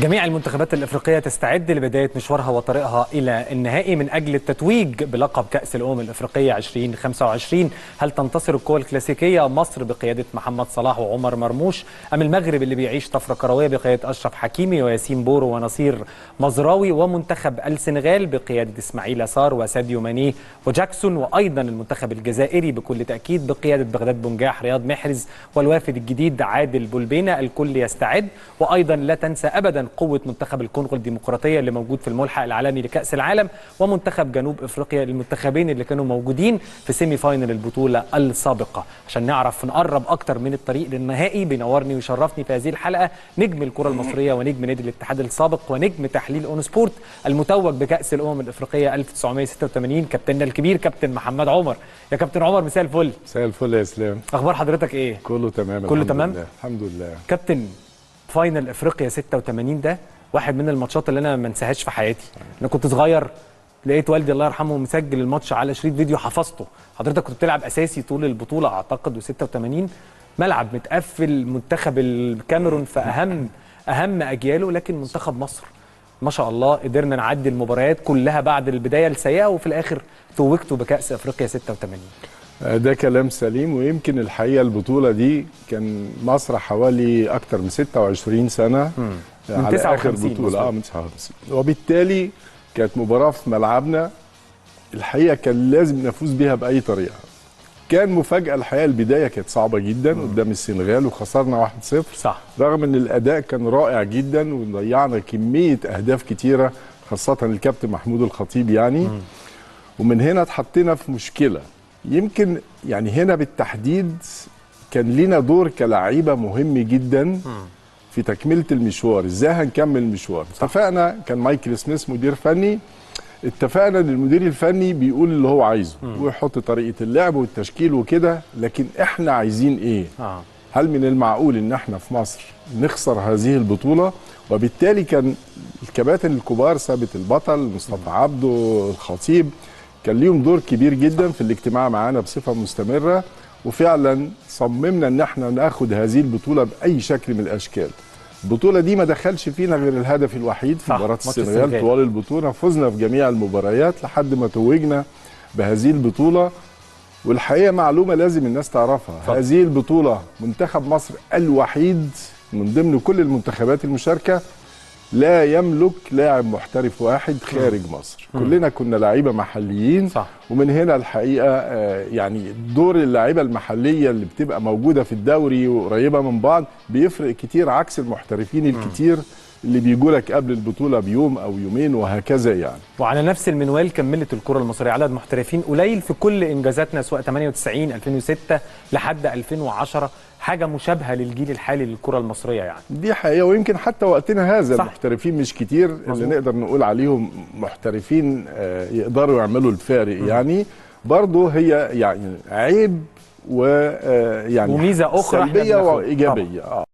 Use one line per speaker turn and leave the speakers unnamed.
جميع المنتخبات الإفريقية تستعد لبداية مشوارها وطريقها إلى النهائي من أجل التتويج بلقب كأس الأمم الإفريقية 2025. هل تنتصر القوى الكلاسيكية مصر بقيادة محمد صلاح وعمر مرموش، أم المغرب اللي بيعيش طفرة كروية بقيادة أشرف حكيمي وياسين بورو ونصير مزراوي، ومنتخب السنغال بقيادة إسماعيل يسار وساديو ماني وجاكسون، وأيضا المنتخب الجزائري بكل تأكيد بقيادة بغداد بنجاح رياض محرز والوافد الجديد عادل بولبينا. الكل يستعد. وأيضا لا تنسى أبدا قوة منتخب الكونغو الديمقراطية اللي موجود في الملحق العالمي لكأس العالم، ومنتخب جنوب افريقيا، المنتخبين اللي كانوا موجودين في سيمي فاينل البطولة السابقة. عشان نعرف نقرب اكتر من الطريق للنهائي، بينورني ويشرفني في هذه الحلقة نجم الكرة المصرية ونجم نادي الاتحاد السابق ونجم تحليل اون سبورت المتوج بكأس الأمم الإفريقية 1986، كابتننا الكبير كابتن محمد عمر. يا كابتن عمر مساء الفل.
مساء الفل يا اسلام.
اخبار حضرتك ايه؟
كله تمام.
كله تمام
الحمد لله.
كابتن، فاينل افريقيا 86 ده واحد من الماتشات اللي انا ما انساهاش في حياتي. انا كنت صغير، لقيت والدي الله يرحمه مسجل الماتش على شريط فيديو حفظته. حضرتك كنت بتلعب اساسي طول البطوله اعتقد، و86 ملعب متقفل، منتخب الكاميرون في اهم اجياله، لكن منتخب مصر ما شاء الله قدرنا نعدي المباريات كلها بعد البدايه السيئه، وفي الاخر توجتوا بكاس افريقيا 86.
ده كلام سليم، ويمكن الحقيقه البطوله دي كان مصر حوالي اكتر من 26 سنه
من
على
59
اخر بطوله من 59، وبالتالي كانت مباراه في ملعبنا الحقيقه كان لازم نفوز بيها باي طريقه. كان مفاجاه الحقيقه، البدايه كانت صعبه جدا قدام السنغال وخسرنا 1-0
صح،
رغم ان الاداء كان رائع جدا وضيعنا كميه اهداف كتيره، خاصه الكابتن محمود الخطيب يعني. ومن هنا اتحطينا في مشكله، يمكن يعني هنا بالتحديد كان لينا دور كلاعيبه مهم جدا في تكمله المشوار. ازاي هنكمل المشوار؟ اتفقنا، كان مايكل سميث مدير فني، اتفقنا ان المدير الفني بيقول اللي هو عايزه ويحط طريقه اللعب والتشكيل وكده، لكن احنا عايزين ايه؟ هل من المعقول ان احنا في مصر نخسر هذه البطوله؟ وبالتالي كان الكباتن الكبار، ثابت البطل، مصطفى عبده، الخطيب، كان ليهم دور كبير جدا في الاجتماع معانا بصفه مستمره، وفعلا صممنا ان احنا ناخد هذه البطوله باي شكل من الاشكال. البطوله دي ما دخلش فينا غير الهدف الوحيد في مباراه السنغال طوال البطوله، فزنا في جميع المباريات لحد ما توجنا بهذه البطوله. والحقيقه معلومه لازم الناس تعرفها، هذه البطوله منتخب مصر الوحيد من ضمن كل المنتخبات المشاركه لا يملك لاعب محترف واحد خارج مصر. كلنا كنا لاعيبه محليين.
صح.
ومن هنا الحقيقه يعني دور اللاعيبه المحليه اللي بتبقى موجوده في الدوري وقريبه من بعض بيفرق كتير عكس المحترفين الكتير اللي بيجوا لك قبل البطوله بيوم او يومين وهكذا يعني.
وعلى نفس المنوال كملت الكره المصريه، عدد محترفين قليل في كل انجازاتنا، سواء 98 2006 لحد 2010، حاجه مشابهه للجيل الحالي للكره المصريه يعني.
دي حقيقه، ويمكن حتى وقتنا هذا
صح.
المحترفين مش كتير اللي نقدر نقول عليهم محترفين يقدروا يعملوا الفارق يعني. برضه هي يعني عيب ويعني
وميزه اخرى
سلبيه وايجابيه.